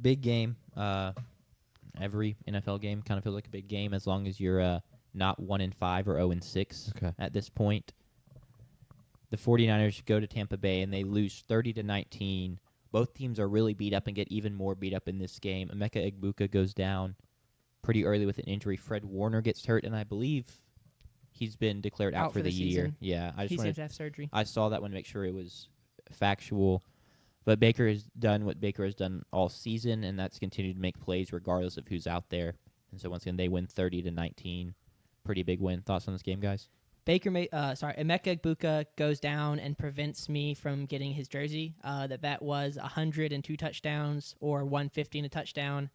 big game. Every NFL game kind of feels like a big game as long as you're not 1-5 or 0-6 at this point. The 49ers go to Tampa Bay and they lose 30-19. Both teams are really beat up and get even more beat up in this game. Emeka Egbuka goes down pretty early with an injury. Fred Warner gets hurt, and I believe he's been declared out for the year. Season. Yeah, he's going to have surgery. I saw that one to make sure it was factual. But Baker has done what Baker has done all season, and that's continued to make plays regardless of who's out there. And so once again, they win 30-19. Pretty big win. Thoughts on this game, guys? Emeka Egbuka goes down and prevents me from getting his jersey. That was 102 touchdowns or 150 and a touchdown.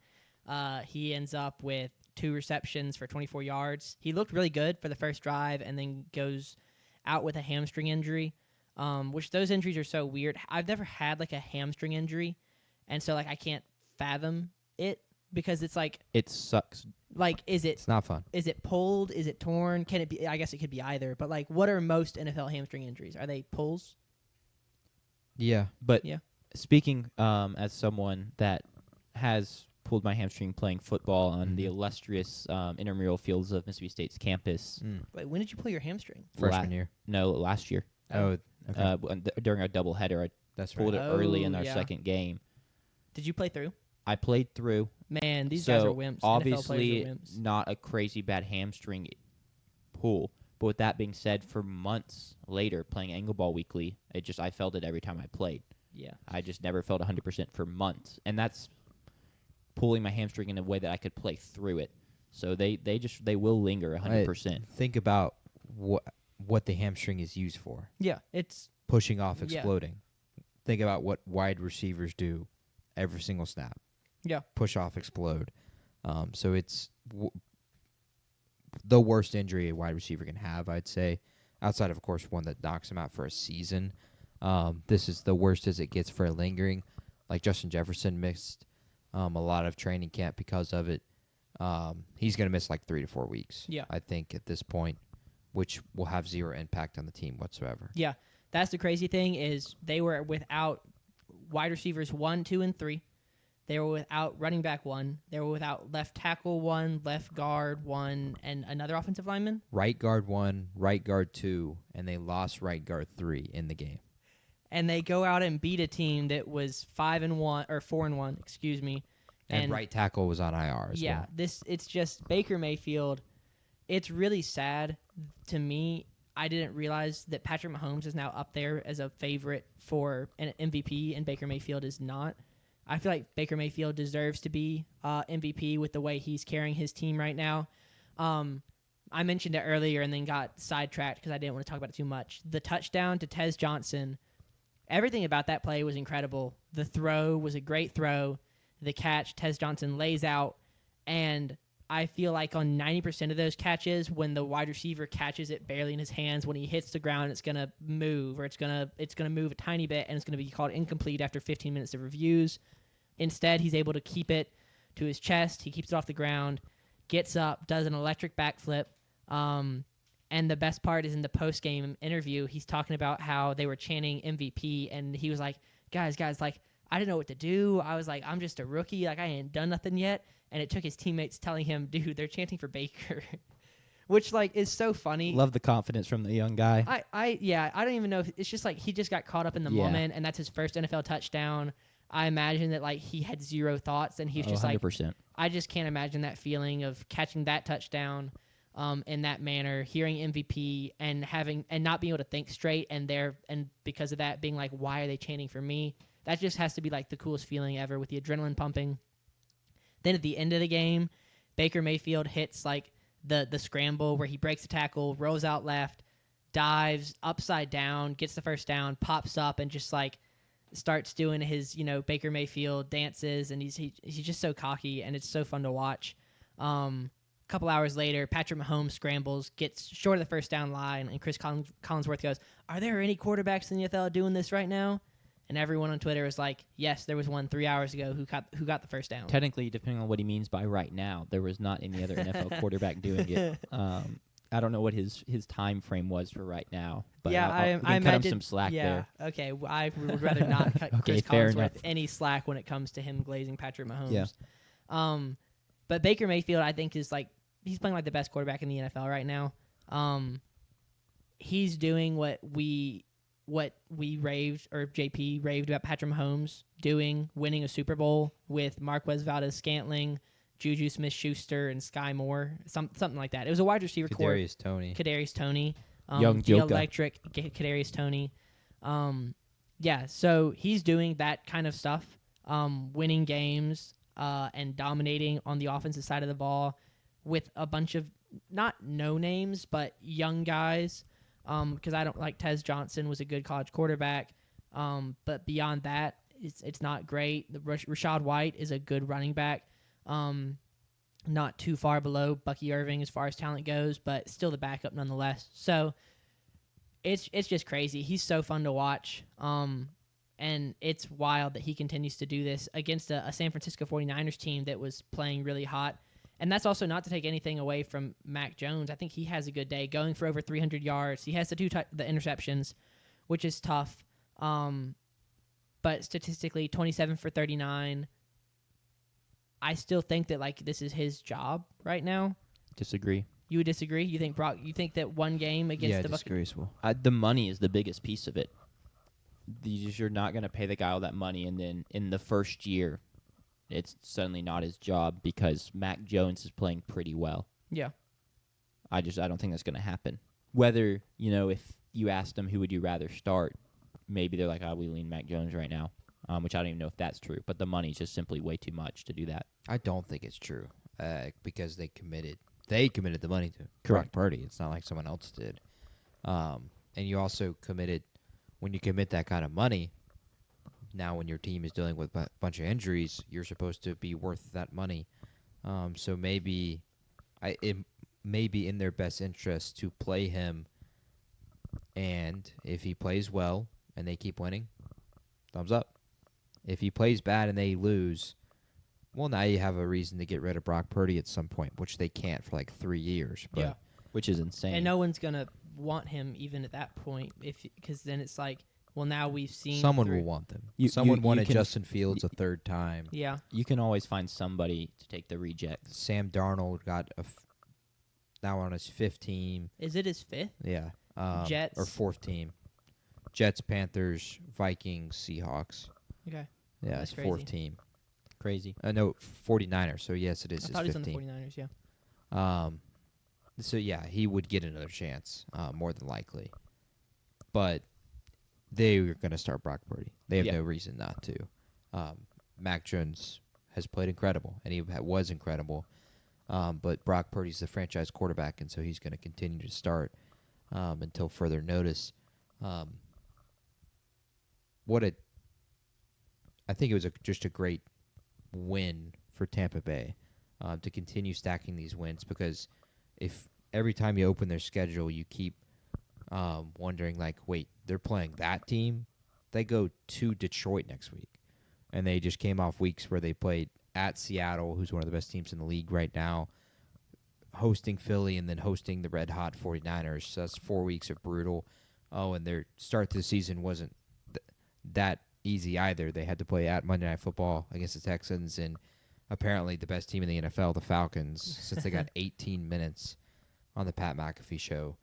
He ends up with 2 receptions for 24 yards. He looked really good for the first drive and then goes out with a hamstring injury, which those injuries are so weird. I've never had like a hamstring injury, and so like I can't fathom it because it's like it sucks. Like, It's not fun. Is it pulled? Is it torn? Can it be? I guess it could be either. But like, what are most NFL hamstring injuries? Are they pulls? Yeah, but speaking as someone that has pulled my hamstring playing football on the illustrious intramural fields of Mississippi State's campus. Wait, when did you pull your hamstring? Freshman year. No, last year. Oh, okay. During our doubleheader, I pulled it early in our second game. Did you play through? I played through. Man, these guys are wimps. Obviously, NFL players are wimps. not a crazy bad hamstring pull. But with that being said, for months later, playing Angle Ball weekly, I felt it every time I played. Yeah. I just never felt 100% for months. And that's pulling my hamstring in a way that I could play through it. So they will linger 100%. Think about what the hamstring is used for. Yeah, it's pushing off, exploding. Think about what wide receivers do every single snap. Yeah. Push off, explode. So it's the worst injury a wide receiver can have, I'd say, outside of course, one that knocks him out for a season. This is the worst as it gets for a lingering. Like Justin Jefferson missed a lot of training camp because of it. He's going to miss like 3 to 4 weeks, I think, at this point, which will have zero impact on the team whatsoever. Yeah, that's the crazy thing is they were without wide receivers 1, 2, and 3. They were without running back 1. They were without left tackle 1, left guard 1, and another offensive lineman. Right guard 1, right guard 2, and they lost right guard 3 in the game. And they go out and beat a team that was 5-1 or 4-1, excuse me. And right tackle was on IR as well. It's just Baker Mayfield. It's really sad to me. I didn't realize that Patrick Mahomes is now up there as a favorite for an MVP, and Baker Mayfield is not. I feel like Baker Mayfield deserves to be MVP with the way he's carrying his team right now. I mentioned it earlier and then got sidetracked because I didn't want to talk about it too much. The touchdown to Tez Johnson, everything about that play was incredible. The throw was a great throw. The catch, Tez Johnson lays out, and I feel like on 90% of those catches, when the wide receiver catches it barely in his hands, when he hits the ground, it's gonna move, or it's gonna move a tiny bit, and it's gonna be called incomplete after 15 minutes of reviews. Instead, he's able to keep it to his chest. He keeps it off the ground, gets up, does an electric backflip. And the best part is in the post-game interview, he's talking about how they were chanting MVP, and he was like, guys, like, I didn't know what to do. I was like, I'm just a rookie. Like, I ain't done nothing yet. And it took his teammates telling him, dude, they're chanting for Baker, which, like, is so funny. Love the confidence from the young guy. I don't even know if it's just like he just got caught up in the moment, and that's his first NFL touchdown. I imagine that, like, he had zero thoughts, and he's just 100%. like, I just can't imagine that feeling of catching that touchdown in that manner, hearing MVP and not being able to think straight, and because of that being like, why are they chanting for me? That just has to be like the coolest feeling ever with the adrenaline pumping. Then at the end of the game, Baker Mayfield hits like the scramble where he breaks a tackle, rolls out left, dives upside down, gets the first down, pops up, and just like starts doing his Baker Mayfield dances, and he's just so cocky, and it's so fun to watch. A couple hours later, Patrick Mahomes scrambles, gets short of the first down line, and Chris Collinsworth goes, "Are there any quarterbacks in the NFL doing this right now?" And everyone on Twitter was like, yes, there was one 3 hours ago who got the first down. Technically, depending on what he means by right now, there was not any other NFL quarterback doing it. I don't know what his time frame was for right now, but yeah, I'll cut him imagine some slack yeah, there. okay. I would rather not cut Okay, Chris fair Collinsworth enough. any slack when it comes to him glazing Patrick Mahomes. Yeah. But Baker Mayfield, I think, is like he's playing like the best quarterback in the NFL right now. He's doing what we raved, or JP raved about Patrick Mahomes doing, winning a Super Bowl with Marquez Valdez-Scantling, Juju Smith-Schuster, and Sky Moore, something like that. It was a wide receiver core. Kadarius Toney. Young Joka. Electric, Kadarius Toney. Yeah, so he's doing that kind of stuff, winning games and dominating on the offensive side of the ball with a bunch of not no names, but young guys. Because I don't like Tez Johnson was a good college quarterback, but beyond that, it's not great. Rashad White is a good running back, not too far below Bucky Irving as far as talent goes, but still the backup nonetheless. So it's just crazy. He's so fun to watch, and it's wild that he continues to do this against a San Francisco 49ers team that was playing really hot. And that's also not to take anything away from Mac Jones. I think he has a good day, going for over 300 yards. He has the interceptions, which is tough. But statistically, 27 for 39. I still think that like this is his job right now. Disagree. You would disagree? You think You think that one game against the Buccaneers? The money is the biggest piece of it. You're not going to pay the guy all that money, and then in the first year, it's suddenly not his job because Mac Jones is playing pretty well. Yeah. I don't think that's going to happen. Whether, if you asked them who would you rather start, maybe they're like, we lean Mac Jones right now, which I don't even know if that's true. But the money's just simply way too much to do that. I don't think it's true because they committed the money to Correct. Brock Purdy. It's not like someone else did. And you also committed, when you commit that kind of money, now when your team is dealing with a bunch of injuries, you're supposed to be worth that money. So maybe it may be in their best interest to play him, and if he plays well and they keep winning, thumbs up. If he plays bad and they lose, well, now you have a reason to get rid of Brock Purdy at some point, which they can't for like 3 years. But Yeah. Which is insane. And no one's going to want him even at that point, because then it's like, well, now we've seen someone will want them. Someone wanted Justin Fields a third time. Yeah. You can always find somebody to take the rejects. Sam Darnold got now on his fifth team. Is it his fifth? Yeah. Jets? Or fourth team. Jets, Panthers, Vikings, Seahawks. Okay. Yeah, That's it's fourth crazy. team. Crazy. No, 49ers. So, yes, it is I his thought he was fifth on the team. 49ers, yeah. So, yeah, he would get another chance, more than likely. But they are going to start Brock Purdy. They have no reason not to. Mac Jones has played incredible, and he was incredible. But Brock Purdy's the franchise quarterback, and so he's going to continue to start until further notice. I think it was just a great win for Tampa Bay to continue stacking these wins, because if every time you open their schedule, you keep wondering, like, wait, they're playing that team? They go to Detroit next week. And they just came off weeks where they played at Seattle, who's one of the best teams in the league right now, hosting Philly, and then hosting the red-hot 49ers. So that's 4 weeks of brutal. Oh, and their start to the season wasn't that easy either. They had to play at Monday Night Football against the Texans, and apparently the best team in the NFL, the Falcons, since they got 18 minutes on the Pat McAfee show.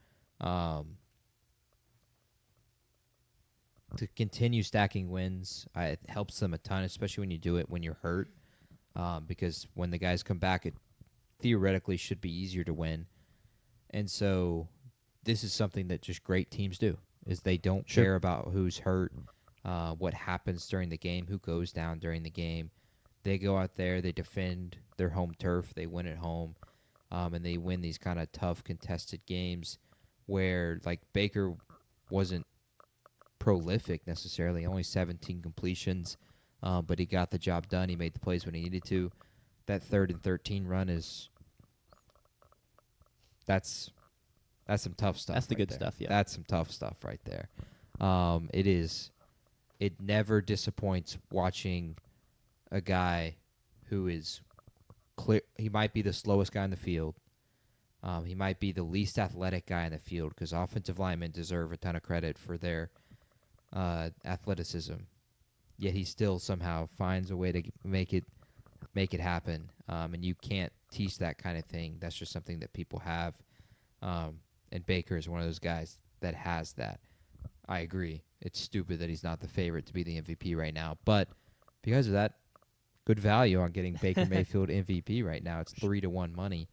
To continue stacking wins, it helps them a ton, especially when you do it when you're hurt, because when the guys come back, it theoretically should be easier to win. And so this is something that just great teams do, is they don't care about who's hurt, what happens during the game, who goes down during the game. They go out there, they defend their home turf, they win at home, and they win these kind of tough contested games where, like, Baker wasn't prolific necessarily, only 17 completions, but he got the job done. He made the plays when he needed to. That 3rd and 13 run that's some tough stuff. That's the good there. stuff, yeah. That's some tough stuff right there. It never disappoints watching a guy who is clear. He might be the slowest guy in the field, He might be the least athletic guy in the field because offensive linemen deserve a ton of credit for their athleticism. Yet he still somehow finds a way to make it happen. And you can't teach that kind of thing. That's just something that people have. And Baker is one of those guys that has that. I agree. It's stupid that he's not the favorite to be the MVP right now. But because of that, good value on getting Baker Mayfield MVP right now. It's 3-1 money.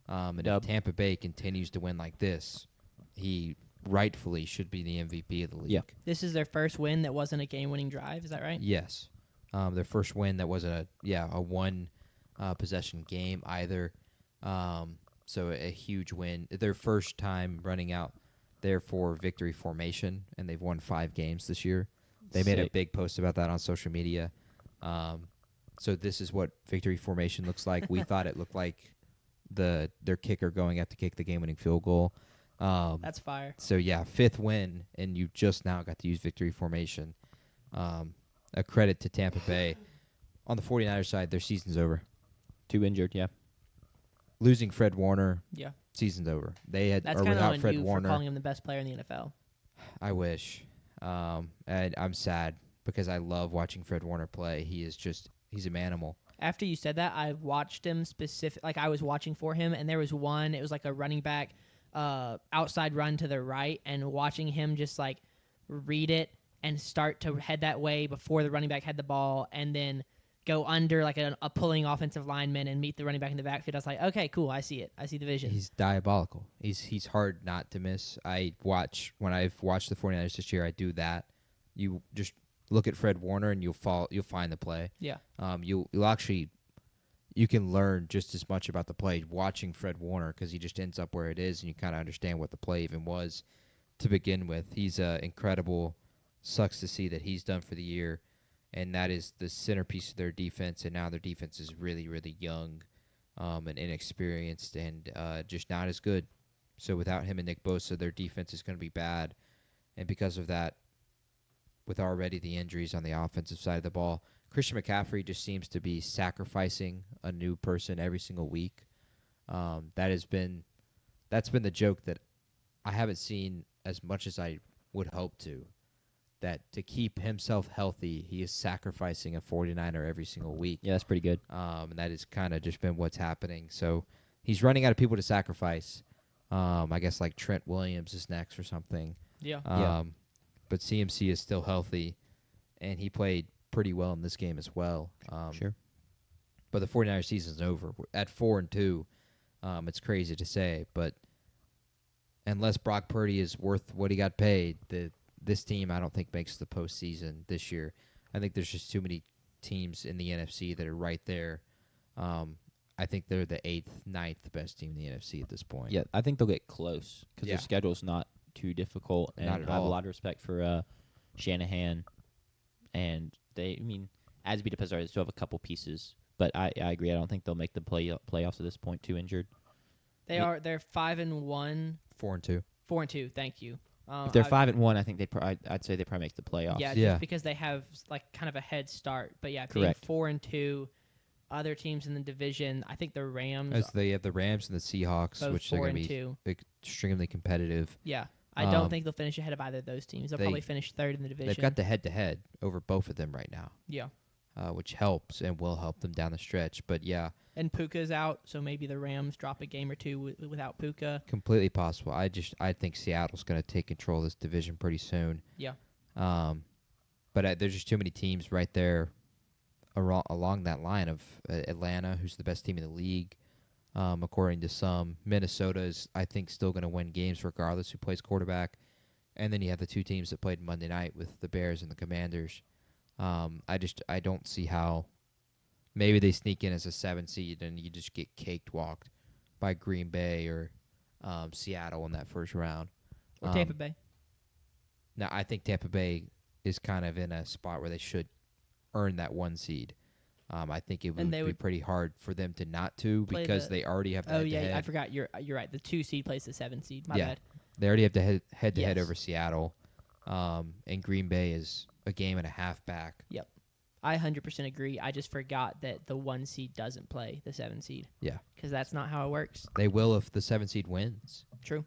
And if Tampa Bay continues to win like this, he rightfully should be the MVP of the league. Yeah. This is their first win that wasn't a game-winning drive. Is that right? Yes. Their first win that wasn't a one possession game either. So a huge win. Their first time running out there for victory formation, and they've won 5 games this year. They made a big post about that on social media. So this is what victory formation looks like. We thought it looked like their kicker going out to kick the game-winning field goal. That's fire. So, yeah, 5th win, and you just now got to use victory formation. A credit to Tampa Bay. On the 49ers side, their season's over. 2 injured, yeah. Losing Fred Warner, Yeah. season's over. They had That's or kind of without on Fred you Warner. for calling him the best player in the NFL. I wish. And I'm sad because I love watching Fred Warner play. He's a manimal. After you said that, I watched him I was watching for him, and there was one. It was like a running back outside run to the right, and watching him just like read it and start to head that way before the running back had the ball, and then go under like a pulling offensive lineman and meet the running back in the backfield. I was like, okay, cool, I see it. I see the vision. He's diabolical. He's hard not to miss. When I've watched the 49ers this year, I do that. You just look at Fred Warner and you'll find the play. Yeah. You can learn just as much about the play watching Fred Warner because he just ends up where it is, and you kind of understand what the play even was to begin with. He's incredible. Sucks to see that he's done for the year, and that is the centerpiece of their defense. And now their defense is really, really young and inexperienced and just not as good. So without him and Nick Bosa, their defense is going to be bad. And because of that, with already the injuries on the offensive side of the ball, Christian McCaffrey just seems to be sacrificing a new person every single week. That's been the joke that I haven't seen as much as I would hope to. That to keep himself healthy, he is sacrificing a 49er every single week. Yeah, that's pretty good. And that has kind of just been what's happening. So he's running out of people to sacrifice. I guess like Trent Williams is next or something. Yeah. But CMC is still healthy, and he played pretty well in this game as well. Sure. But the 49ers season's over. We're at 4-2. It's crazy to say, but unless Brock Purdy is worth what he got paid, this team I don't think makes the postseason this year. I think there's just too many teams in the NFC that are right there. I think they're the 8th, 9th best team in the NFC at this point. Yeah, I think they'll get close because Yeah. their schedule's not too difficult, and Not at I have a all. lot of respect for Shanahan. And as be Pizarro, they still have a couple pieces, but I agree. I don't think they'll make the playoffs at this point. 2 injured. They're 5-1, 4-2. 4-2. Thank you. If they're 5-1, I think I'd say they probably make the playoffs. Yeah, Yeah. just because they have like kind of a head start. But yeah, Correct. being 4-2, other teams in the division, I think the Rams. As they have the Rams and the Seahawks, Both which are going to 4-2. be extremely competitive. Yeah, I don't think they'll finish ahead of either of those teams. They'll probably finish 3rd in the division. They've got the head-to-head over both of them right now, Yeah, which helps and will help them down the stretch. But, yeah, and Puka's out, so maybe the Rams drop a game or two without Puka. completely possible. I think Seattle's going to take control of this division pretty soon. Yeah, But there's just too many teams right there along that line of Atlanta, who's the best team in the league, according to some. Minnesota is, I think, still going to win games regardless who plays quarterback. And then you have the 2 teams that played Monday night with the Bears and the Commanders. I don't see how. Maybe they sneak in as a 7 seed and you just get caked walked by Green Bay or Seattle in that first round. or Tampa Bay. Now, I think Tampa Bay is kind of in a spot where they should earn that 1 seed. I think it would be pretty hard for them to not to because they already have the head-to-head. I forgot. You're right. The 2 seed plays the 7 seed. My Yeah. bad. They already have the head-to-head Yes. over Seattle, and Green Bay is a game and a half back. Yep. I 100% agree. I just forgot that the 1 seed doesn't play the 7 seed. Yeah. Because that's not how it works. They will if the 7 seed wins. True.